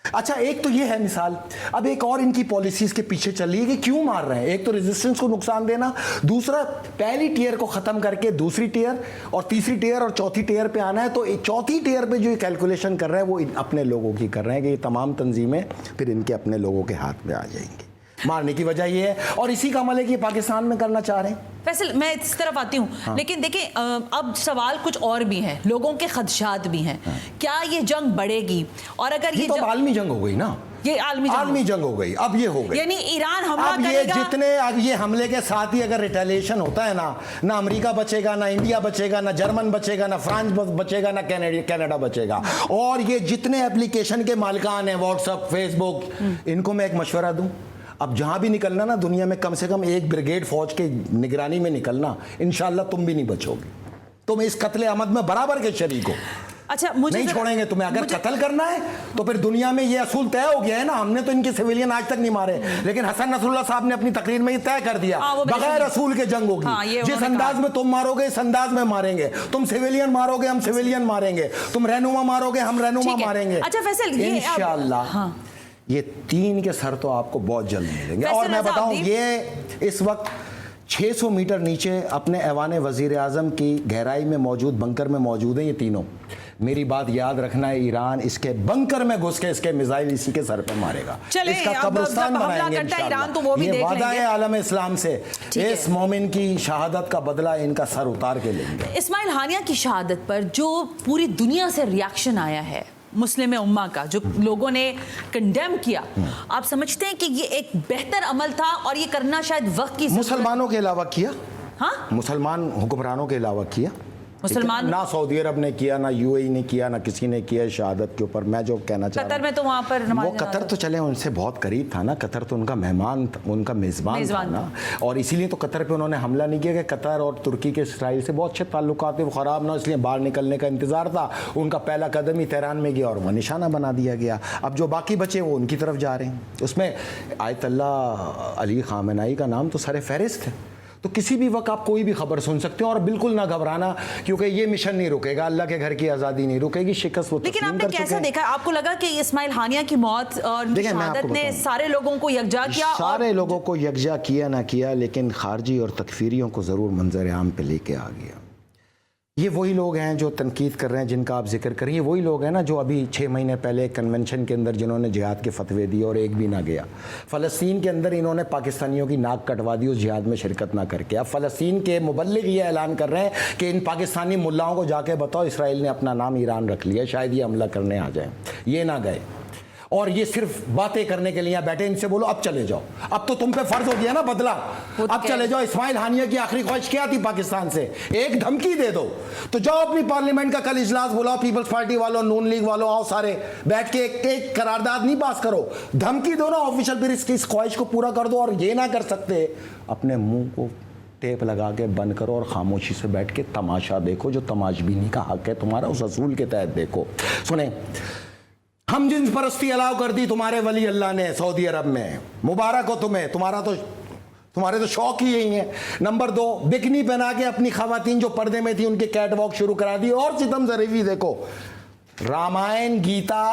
Speaker 2: अच्छा, एक तो ये है मिसाल। अब एक और इनकी पॉलिसीज के पीछे चल रही है कि क्यों मार रहे हैं। एक तो रेजिस्टेंस को नुकसान देना, दूसरा पहली टियर को ख़त्म करके दूसरी टियर और तीसरी टियर और चौथी टियर पे आना है। तो चौथी टियर पे जो ये कैलकुलेशन कर रहे हैं वो अपने लोगों की कर रहे हैं कि ये तमाम तंजीमें फिर इनके अपने लोगों के हाथ में आ जाएंगी। मारने की वजह ये है और इसी का अमल है कि पाकिस्तान में करना चाह रहे हैं।
Speaker 1: फैसल, मैं इस तरफ आती हूँ, लेकिन देखिए अब सवाल कुछ और भी हैं, लोगों के खदशात भी हैं। क्या ये जंग बढ़ेगी? और अगर ये
Speaker 2: तो आलमी जंग हो गई ना,
Speaker 1: ये आलमी जंग
Speaker 2: हो गई। अब ये हो गई,
Speaker 1: यानी ईरान हमला
Speaker 2: अब ये
Speaker 1: करेगा।
Speaker 2: जितने अब ये हमले के साथ ही अगर रिटेलिएशन होता है ना अमेरिका बचेगा, ना इंडिया बचेगा, ना जर्मन बचेगा, ना फ्रांस बचेगा, ना कनाडा बचेगा। और ये जितने एप्लीकेशन के मालिकान हैं, व्हाट्सएप, फेसबुक, इनको मैं एक मशवरा दूं, अब जहां भी निकलना ना दुनिया में कम से कम एक ब्रिगेड फौज के निगरानी में निकलना, इंशाल्लाह तुम भी नहीं बचोगे। तुम इस कत्ले आमद में बराबर के शरीक हो।
Speaker 1: अच्छा, मुझे
Speaker 2: नहीं छोड़ेंगे तुम्हें। अगर कत्ल करना है तो फिर दुनिया में ये असूल तय हो गया है ना। हमने तो इनके सिविलियन आज तक नहीं मारे, लेकिन हसन नसरुल्लाह साहब ने अपनी तकरीर में ये तय कर दिया बगैर असूल के जंग होगी। जिस अंदाज में तुम मारोगे इस अंदाज में मारेंगे। तुम सिविलियन मारोगे हम सिविलियन मारेंगे, तुम रहनुमा मारोगे हम रहनुमा मारेंगे।
Speaker 1: अच्छा फैसल,
Speaker 2: इंशाअल्लाह ये 3 के सर तो आपको बहुत जल्द मिलेंगे। और मैं बताऊं, ये इस वक्त 600 मीटर नीचे अपने ऐवान वजीर आज़म की गहराई में मौजूद बंकर में मौजूद हैं ये तीनों। मेरी बात याद रखना है, ईरान इसके बंकर में घुस के इसके मिसाइल इसी के सर पे मारेगा। इसका कब्रिस्तान बनाएंगे इंशाअल्लाह। ये वादा है आलम इस्लाम से। इस मोमिन की शहादत का बदला इनका सर उतार के लेंगे।
Speaker 1: इस्माइल हानिया की शहादत पर जो पूरी दुनिया से रिएक्शन आया है मुस्लिम उम्मा का, जो लोगों ने कंडेम किया, आप समझते हैं कि ये एक बेहतर अमल था और ये करना शायद वक्त की
Speaker 2: मुसलमानों के अलावा किया?
Speaker 1: हाँ,
Speaker 2: मुसलमान हुक्मरानों के अलावा किया।
Speaker 1: मुसलमान
Speaker 2: ना सऊदी अरब ने किया, ना यूएई ने किया, ना किसी ने किया शहादत के ऊपर। मैं जो कहना चाह रहा हूं,
Speaker 1: कतर में तो वहाँ पर
Speaker 2: वो कतर तो चले उनसे बहुत करीब था ना। कतर तो उनका मेहमान, उनका मेज़बान था ना। और इसीलिए तो कतर पे उन्होंने हमला नहीं किया कि कतर और तुर्की के इसराइल से बहुत अच्छे ताल्लुकात थे, वो ख़राब ना, इसलिए बाहर निकलने का इंतज़ार था। उनका पहला कदम ही तेहरान में गया और वह निशाना बना दिया गया। अब जो बाकी बचे वो उनकी तरफ जा रहे हैं। उसमें आयतुल्लाह अली ख़ामेनेई का नाम तो सर फहरिस्त है। तो किसी भी वक्त आप कोई भी खबर सुन सकते हो और बिल्कुल ना घबराना, क्योंकि ये मिशन नहीं रुकेगा। अल्लाह के घर की आज़ादी नहीं रुकेगी, शिकस्त वो
Speaker 1: लेकिन आपने कैसा देखा? आपको लगा कि इस्माइल हानिया की मौत और शहादत ने सारे लोगों को यकजा किया?
Speaker 2: सारे लोगों को यकजा किया ना किया, लेकिन खारजी और तकफीरियों को ज़रूर मंजर आम पे लेके आ गया। ये वही लोग हैं जो तनकीद कर रहे हैं, जिनका आप जिक्र करें। ये वही लोग हैं ना जो अभी 6 महीने पहले कन्वेंशन के अंदर जिन्होंने जिहाद के फतवे दिए और एक भी ना गया। फ़लस्तीन के अंदर इन्होंने पाकिस्तानियों की नाक कटवा दी उस जिहाद में शिरकत ना करके। अब फ़लस्तीन के मुबल्लिग ये ऐलान कर रहे हैं कि इन पाकिस्तानी मुल्लाओं को जाके बताओ इसराइल ने अपना नाम ईरान रख लिया, शायद ये हमला करने आ जाए। ये ना गए और ये सिर्फ बातें करने के लिए यहाँ बैठे। इनसे बोलो अब चले जाओ, अब तो तुम पे फर्ज हो गया ना बदला, अब चले जाओ। इस्माइल हानिया की आखिरी ख्वाहिश क्या थी पाकिस्तान से? एक धमकी दे दो तो जाओ अपनी पार्लियामेंट का कल इजलास बुलाओ, पीपल्स पार्टी वालों, नून लीग वालों, आओ सारे बैठ के एक करारदाद नहीं पास करो, धमकी दो ना ऑफिशियल, फिर इसकी इस ख्वाहिश को पूरा कर दो। और ये ना कर सकते, अपने मुंह को टेप लगा के बंद करो और खामोशी से बैठ के तमाशा देखो, जो तमाशबीनी का हक है तुम्हारा, उस असूल के तहत देखो। सुने, हम जिन्स परस्ती अलाउ कर दी तुम्हारे वली अल्लाह ने सऊदी अरब में, मुबारक हो तुम्हें, तुम्हारे तो शौक ही यही है। नंबर 2, बिकनी पहना के अपनी खवातीन जो पर्दे में थी उनके कैट वॉक शुरू करा दी। और सितम ज़रीफ़ी देखो, रामायण, गीता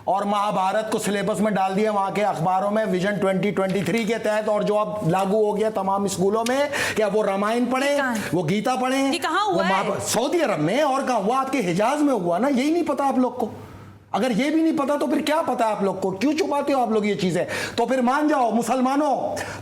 Speaker 2: और महाभारत को सिलेबस में डाल दिया वहाँ के अखबारों में विजन 2023 के तहत, और जो अब लागू हो गया तमाम स्कूलों में कि अब वो रामायण पढ़ें, वो गीता पढ़ें।
Speaker 1: कहाँ हुआ है?
Speaker 2: सऊदी अरब में। और कहाँ हुआ? आपके हिजाज में हुआ ना, यही नहीं पता आप लोग को।
Speaker 3: اگر یہ بھی نہیں پتا تو پھر کیا پتا ہے آپ لوگ کو؟ کیوں چھپاتے ہو آپ لوگ یہ چیزیں؟ تو پھر مان جاؤ مسلمانوں،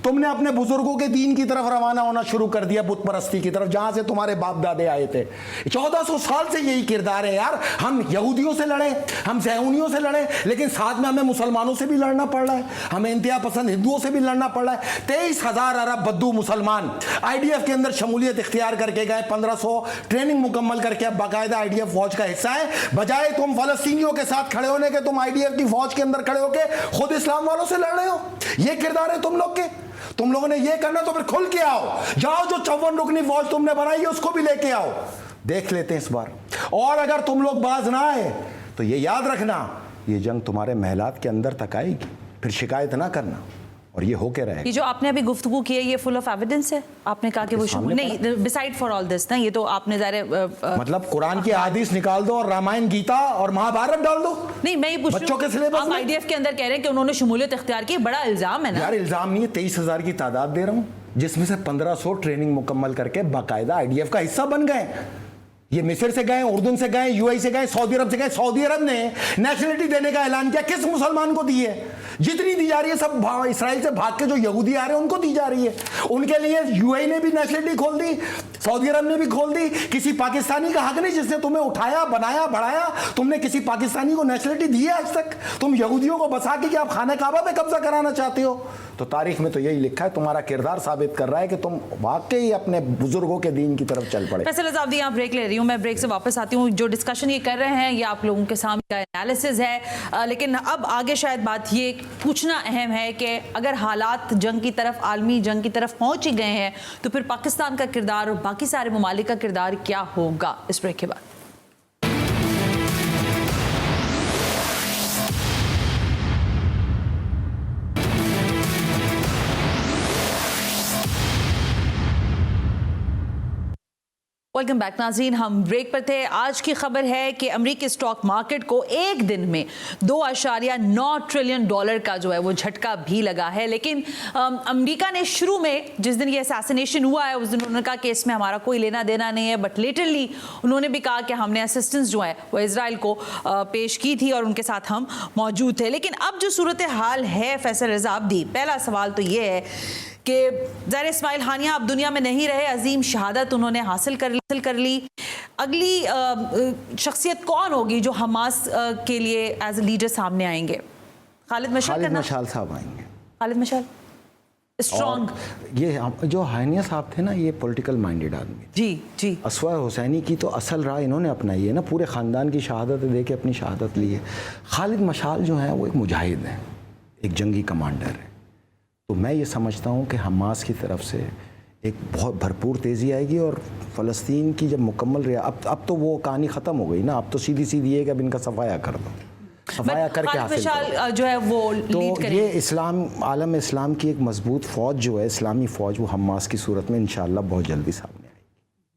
Speaker 3: تم نے اپنے بزرگوں کے دین کی طرف روانہ ہونا شروع کر دیا، بت پرستی کی طرف، جہاں سے تمہارے باپ دادے آئے تھے۔ 1400 سال سے یہی کردار ہے یار۔ ہم یہودیوں سے لڑیں، ہم صہیونیوں سے لڑیں، لیکن ساتھ میں ہمیں مسلمانوں سے بھی لڑنا پڑ رہا ہے، ہمیں انتہا پسند ہندوؤں سے بھی لڑنا پڑ رہا ہے۔ 23,000 عرب بدو مسلمان IDF کے اندر شمولیت اختیار کر کے گئے، 1500 ٹریننگ مکمل کر کے اب باقاعدہ IDF فوج کا حصہ ہے۔ بجائے تم فلسطینیوں کے ساتھ کھڑے ہونے کے، تم IDF کی فوج کے اندر کھڑے ہو کے خود اسلام والوں سے لڑ رہے ہو۔ یہ کردار ہے تم لوگ کے۔ تم لوگوں نے یہ کرنا تو پھر کھل کے آؤ، جاؤ جو 54 رکنی فوج تم نے بنائی ہے اس کو بھی لے کے آؤ، دیکھ لیتے ہیں اس بار۔ اور اگر تم لوگ باز نہ آئے تو یہ یاد رکھنا، یہ جنگ تمہارے محلات کے اندر تک آئے گی، پھر شکایت نہ کرنا، اور یہ ہو کے رہے گا۔
Speaker 1: یہ جو آپ نے ابھی گفتگو کی ہے یہ فل آف ایویڈنس ہے؟ آپ نے کہا کہ وہ نہیں، بسائڈ فار آل دس نا، یہ تو آپ نے ظاہر
Speaker 3: مطلب قرآن کی احادیث نکال دو اور رامائن گیتا اور مہا بھارت ڈال دو۔
Speaker 1: نہیں، میں یہ پوچھ
Speaker 3: بچوں کے سلیبس
Speaker 1: آپ IDF کے اندر کہہ رہے ہیں کہ انہوں نے شمولیت اختیار کی، بڑا الزام ہے نا
Speaker 3: یار۔ الزام نہیں ہے، 23,000 کی تعداد دے رہا ہوں، جس میں سے 1500 ٹریننگ مکمل کر کے باقاعدہ IDF کا حصہ بن گئے۔ یہ مصر سے گئے، اردن سے گئے، UAE سے گئے، سعودی عرب سے گئے۔ سعودی عرب نے نیشنلٹی دینے کا اعلان کیا، کس مسلمان کو دی ہے؟ جتنی دی جا رہی ہے سب اسرائیل سے بھاگ کے جو یہودی آ رہے ہیں ان کو دی جا رہی ہے۔ ان کے لیے UAE نے بھی نیشنلٹی کھول دی، سعودی عرب نے بھی کھول دی۔ کسی پاکستانی کا حق نہیں جس نے تمہیں اٹھایا، بنایا، بڑھایا، تم نے کسی پاکستانی کو نیشنلٹی دی ہے آج تک؟ تم یہودیوں کو بسا کے کہ آپ خانہ کعبہ پہ قبضہ کرانا چاہتے ہو؟ تو تاریخ میں تو یہی لکھا ہے، تمہارا کردار ثابت کر رہا ہے کہ تم واقعی اپنے بزرگوں کے دین کی طرف چل پڑے۔
Speaker 1: فیصل رضا عابدی، یہاں بریک لے رہی ہوں، میں بریک سے واپس آتی ہوں۔ جو ڈسکشن یہ کر رہے ہیں یہ آپ لوگوں کے سامنے کا انالیسز ہے، لیکن اب آگے شاید بات یہ پوچھنا اہم ہے کہ اگر حالات جنگ کی طرف، عالمی جنگ کی طرف پہنچ ہی گئے ہیں تو پھر پاکستان کا کردار اور باقی سارے ممالک کا کردار کیا ہوگا؟ اس بریک کے بعد ویلکم بیک ناظرین، ہم بریک پر تھے۔ آج کی خبر ہے کہ امریکی اسٹاک مارکیٹ کو ایک دن میں $2.9 ٹریلین کا جو ہے وہ جھٹکا بھی لگا ہے، لیکن امریکہ نے شروع میں جس دن یہ اسیسینیشن ہوا ہے اس دن انہوں نے کہا کہ اس میں ہمارا کوئی لینا دینا نہیں ہے، بٹ لیٹرلی انہوں نے بھی کہا کہ ہم نے اسسٹنس جو ہے وہ اسرائیل کو پیش کی تھی اور ان کے ساتھ ہم موجود تھے۔ لیکن اب جو صورتحال ہے فیصل رضا عابدی، پہلا سوال تو یہ ہے کہ ظاہر اسماعیل ہانیہ اب دنیا میں نہیں رہے، عظیم شہادت انہوں نے حاصل کر لی۔ اگلی شخصیت کون ہوگی جو حماس کے لیے ایز اے لیڈر سامنے آئیں گے؟ خالد مشعل
Speaker 3: صاحب آئیں گے۔
Speaker 1: خالد مشعل اسٹرانگ،
Speaker 3: یہ جو ہانیہ صاحب تھے نا، یہ پولیٹیکل مائنڈیڈ آدمی،
Speaker 1: جی
Speaker 3: اسوہ حسینی کی تو اصل راہ انہوں نے اپنائی ہے نا، پورے خاندان کی شہادت دے کے اپنی شہادت لی ہے۔ خالد مشعل جو ہیں وہ ایک مجاہد ہیں، ایک جنگی کمانڈر ہے۔ تو میں یہ سمجھتا ہوں کہ حماس کی طرف سے ایک بہت بھرپور تیزی آئے گی، اور فلسطین کی جب مکمل اب تو وہ کہانی ختم ہو گئی نا، اب تو سیدھی ہے کہ اب ان کا صفایا کر دو، صفایا کر کے حاصل کرو۔
Speaker 1: جو ہے وہ
Speaker 3: تو یہ اسلام، عالم اسلام کی ایک مضبوط فوج جو ہے، اسلامی فوج، وہ حماس کی صورت میں انشاءاللہ بہت جلدی سامنے آئے گی،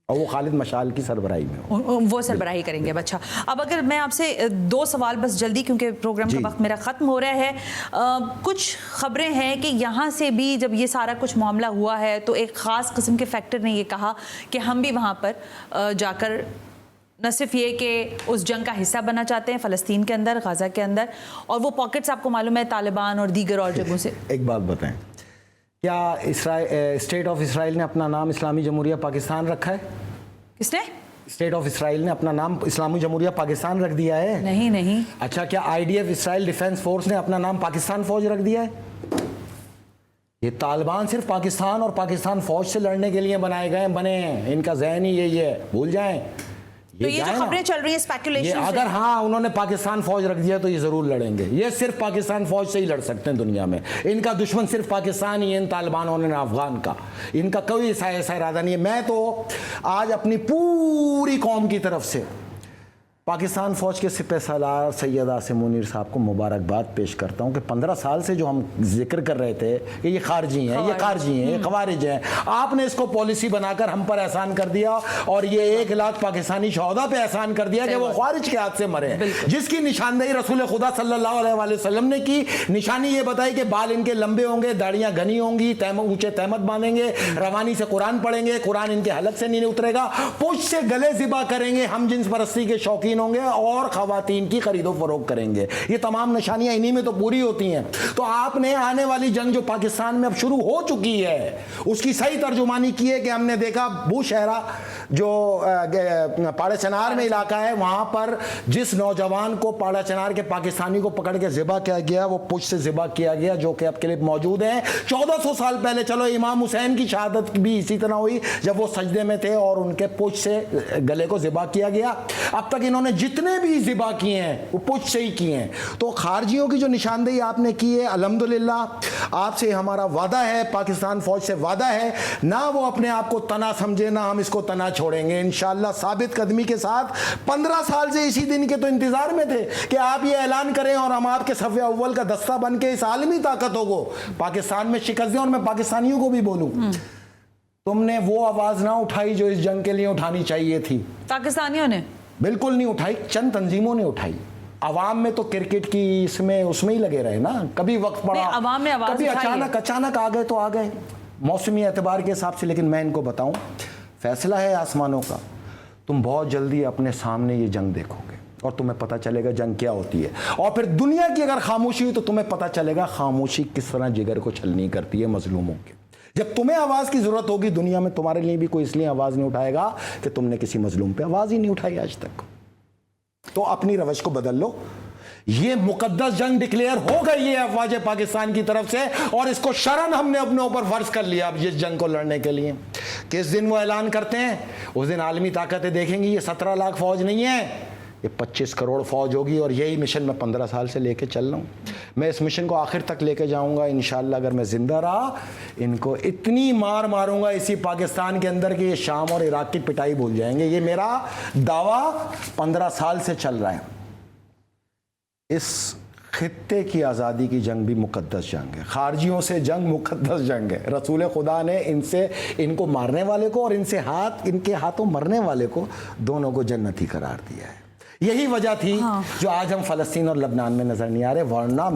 Speaker 3: اور وہ خالد مشعل کی سربراہی میں
Speaker 1: وہ سربراہی کریں گے۔ اچھا، اب اگر میں آپ سے 2 سوال بس جلدی، کیونکہ پروگرام کا وقت میرا ختم ہو رہا ہے۔ کچھ خبریں ہیں کہ یہاں سے بھی جب یہ سارا کچھ معاملہ ہوا ہے تو ایک خاص قسم کے فیکٹر نے یہ کہا کہ ہم بھی وہاں پر جا کر نہ صرف یہ کہ اس جنگ کا حصہ بننا چاہتے ہیں فلسطین کے اندر، غزہ کے اندر، اور وہ پاکٹس آپ کو معلوم ہے طالبان اور دیگر اور جگہوں سے۔
Speaker 3: ایک بات بتائیں، کیا اسٹیٹ آف اسرائیل نے اپنا نام اسلامی جمہوریہ پاکستان رکھا ہے؟
Speaker 1: کس نے؟
Speaker 3: اسٹیٹ آف اسرائیل نے اپنا نام اسلامی جمہوریہ پاکستان رکھ دیا ہے؟
Speaker 1: نہیں۔
Speaker 3: اچھا، کیا IDF اسرائیل ڈیفنس فورس نے اپنا نام پاکستان فوج رکھ دیا ہے؟ یہ طالبان صرف پاکستان اور پاکستان فوج سے لڑنے کے لیے بنے ہیں، ان کا ذہن ہی یہی ہے، بھول جائیں۔
Speaker 1: تو یہ جو خبریں چل رہی ہیں اسپیکولیشن،
Speaker 3: اگر انہوں نے پاکستان فوج رکھ دیا تو یہ ضرور لڑیں گے، یہ صرف پاکستان فوج سے ہی لڑ سکتے ہیں دنیا میں، ان کا دشمن صرف پاکستان ہی ہے، ان طالبانوں نے افغان کا، ان کا کوئی ایسا ارادہ نہیں ہے۔ میں تو آج اپنی پوری قوم کی طرف سے پاکستان فوج کے سپہ سالار سید عاصم منیر صاحب کو مبارکباد پیش کرتا ہوں کہ 15 سال سے جو ہم ذکر کر رہے تھے کہ یہ خارجی ہیں، یہ خوارج ہیں، آپ نے اس کو پالیسی بنا کر ہم پر احسان کر دیا، اور یہ 1 لاکھ پاکستانی شہداء پہ احسان کر دیا کہ وہ خوارج کے ہاتھ سے مرے، جس کی نشاندہی رسول خدا صلی اللہ علیہ وآلہ وسلم نے کی۔ نشانی یہ بتائی کہ بال ان کے لمبے ہوں گے، داڑیاں گھنی ہوں گی، اونچے تہمت باندھیں گے، روانی سے قرآن پڑھیں گے، قرآن ان کے حلق سے نہیں اترے گا، پشت سے گلے ذبح کریں گے، ہم جنس پرستی کے شوقین خواتین ہوں گے اور خواتین کی خرید و فروخت کریں گے. یہ تمام نشانیاں انہی میں تو پوری ہوتی ہیں. تو آپ نے آنے والی جنگ جو پاکستان میں اب شروع ہو چکی ہے اس کی صحیح ترجمانی کی ہے کہ ہم نے دیکھا بوشہرہ جو پاڑا چنار میں علاقہ ہے, وہاں پر جس نوجوان کو پاڑا چنار کے پاکستانی کو پکڑ کے ذبح کیا گیا, وہ پشت سے ذبح کیا گیا, جو کہ اب کلپ موجود ہیں 1400 سال پہلے. چلو امام حسین کی شہادت بھی اسی طرح ہوئی جب وہ سجدے میں تھے اور ان کے پشت سے گلے کو ذبح کیا گیا. اب تک انہوں نے جتنے بھی ذبح کیے ہیں وہ پشت سے ہی کیے ہیں. تو خارجیوں کی جو نشاندہی آپ نے کی ہے, الحمدللہ آپ سے ہمارا وعدہ ہے, پاکستان فوج سے وعدہ ہے, نہ وہ اپنے آپ کو تنا سمجھے نہ ہم اس کو تنا چھوڑیں گے انشاءاللہ ثابت قدمی کے ساتھ. 15 سال سے اسی دن کے تو انتظار میں تھے کہ آپ یہ اعلان کریں اور ہم آپ کے صف اول کا دستہ بن کے اس عالمی طاقتوں کو پاکستان میں شکست دیں. اور میں پاکستانیوں کو بھی بولوں, تم نے وہ آواز نہ اٹھائی جو اس جنگ کے لیے اٹھانی چاہیے تھی.
Speaker 1: پاکستانیوں نے
Speaker 3: بالکل نہیں اٹھائی, چند تنظیموں نے اٹھائی. عوام میں تو کرکٹ کی اس میں ہی لگے رہے نا, کبھی وقت پڑا,
Speaker 1: عوام نے آواز
Speaker 3: کبھی اچانک آ گئے تو آ گئے موسمی اعتبار کے حساب سے. لیکن میں ان کو بتاؤں, فیصلہ ہے آسمانوں کا, تم بہت جلدی اپنے سامنے یہ جنگ دیکھو گے اور تمہیں پتہ چلے گا جنگ کیا ہوتی ہے. اور پھر دنیا کی اگر خاموشی ہوئی تو تمہیں پتہ چلے گا خاموشی کس طرح جگر کو چھلنی کرتی ہے مظلوموں کے. جب تمہیں آواز کی ضرورت ہوگی دنیا میں تمہارے لیے بھی کوئی اس لیے آواز نہیں اٹھائے گا کہ تم نے کسی مظلوم پہ آواز ہی نہیں اٹھائی آج تک. تو اپنی روش کو بدل لو. یہ مقدس جنگ ڈکلیئر ہو گئی ہے افواج پاکستان کی طرف سے, اور اس کو شرن ہم نے اپنے اوپر فرض کر لیا اب اس جنگ کو لڑنے کے لیے. کس دن وہ اعلان کرتے ہیں اس دن عالمی طاقتیں دیکھیں گی یہ 17 لاکھ فوج نہیں ہے, یہ 25 کروڑ فوج ہوگی. اور یہی مشن میں 15 سال سے لے کے چل رہا ہوں. میں اس مشن کو آخر تک لے کے جاؤں گا انشاءاللہ. اگر میں زندہ رہا ان کو اتنی ماروں گا اسی پاکستان کے اندر کہ یہ شام اور عراق کی پٹائی بھول جائیں گے. یہ میرا دعویٰ 15 سال سے چل رہا ہے. اس خطے کی آزادی کی جنگ بھی مقدس جنگ ہے. خارجیوں سے جنگ مقدس جنگ ہے. رسول خدا نے ان کو مارنے والے کو اور ان کے ہاتھوں مرنے والے کو دونوں کو جنتی قرار دیا ہے. یہی وجہ تھی جو آج ہم فلسطین اور لبنان میں نظر نہیں آ رہے. ورنہ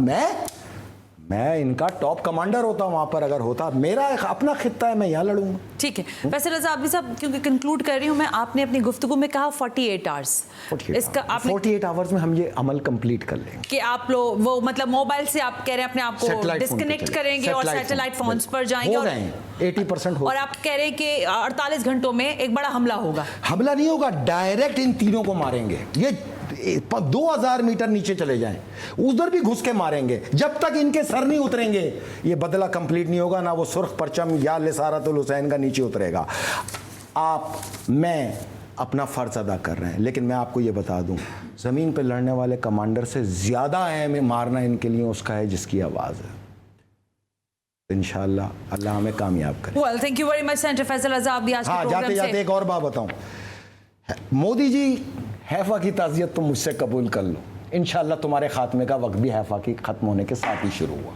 Speaker 3: میں ان کا ٹاپ کمانڈر ہوتا وہاں پر. اگر ہوتا میرا اپنا خطہ ہے میں یہاں لڑوں گا.
Speaker 1: ٹھیک ہے فیصل رضا عابدی صاحب, کیونکہ کنکلوڈ کر رہی ہوں میں, آپ نے اپنی گفتگو میں کہا 48 آورس.
Speaker 3: 48 آورس میں ہم یہ عمل کمپلیٹ کر لیں گے
Speaker 1: کہ آپ لوگ وہ مطلب موبائل سے آپ کہہ رہے ہیں اپنے آپ کو ڈسکنیکٹ کریں گے اور سیٹلائٹ فونز پر جائیں گے.
Speaker 3: 80%
Speaker 1: اور آپ کہہ رہے ہیں کہ 48 گھنٹوں میں ایک بڑا حملہ ہوگا.
Speaker 3: حملہ نہیں ہوگا, ڈائریکٹ ان تینوں کو ماریں گے. یہ 2000 میٹر نیچے چلے جائیں ادھر بھی گھس کے ماریں گے. جب تک ان کے سر نہیں اتریں گے یہ بدلہ کمپلیٹ نہیں ہوگا. نہ وہ سرخ پرچم یا لسارت الحسین کا نیچے اترے گا. میں اپنا فرض ادا کر رہے ہیں, لیکن میں آپ کو یہ بتا دوں زمین پہ لڑنے والے کمانڈر سے زیادہ اہم مارنا ان کے لیے اس کا ہے جس کی آواز ہے. انشاءاللہ اللہ ہمیں کامیاب کرے.
Speaker 1: Well, thank you very much senator Faisal Raza Abidi. آج کے پروگرام سے
Speaker 3: جاتے ایک اور بات بتاؤں, مودی جی حیفا کی تعزیت تم مجھ سے قبول کر لو. انشاءاللہ تمہارے خاتمے کا وقت بھی حیفا کی ختم ہونے کے ساتھ ہی شروع ہوا.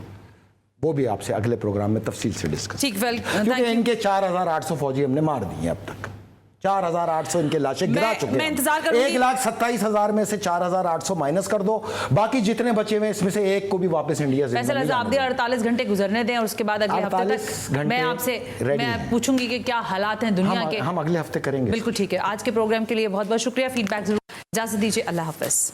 Speaker 3: وہ بھی آپ سے اگلے پروگرام میں تفصیل سے ڈسکس, کیونکہ ان کے 4800 فوجی ہم نے مار دیے اب تک. 4800 ان کے لاشیں گرا چکے ہیں.
Speaker 1: میں انتظار کروں گی.
Speaker 3: 1,27,000 میں سے 4800 مائنس کر دو, باقی جتنے بچے ہوئے اس میں سے ایک کو بھی واپس انڈیا سے.
Speaker 1: فیصل رضا عابدی 48 گھنٹے گزرنے دیں اور اس کے بعد اگلے ہفتے تک میں آپ سے پوچھوں گی کہ کیا حالات ہیں دنیا کے.
Speaker 3: ہم اگلے ہفتے کریں گے.
Speaker 1: بالکل ٹھیک ہے. آج کے پروگرام کے لیے بہت بہت شکریہ. فیڈ بیک ضرور. اجازت دیجیے, اللہ حافظ.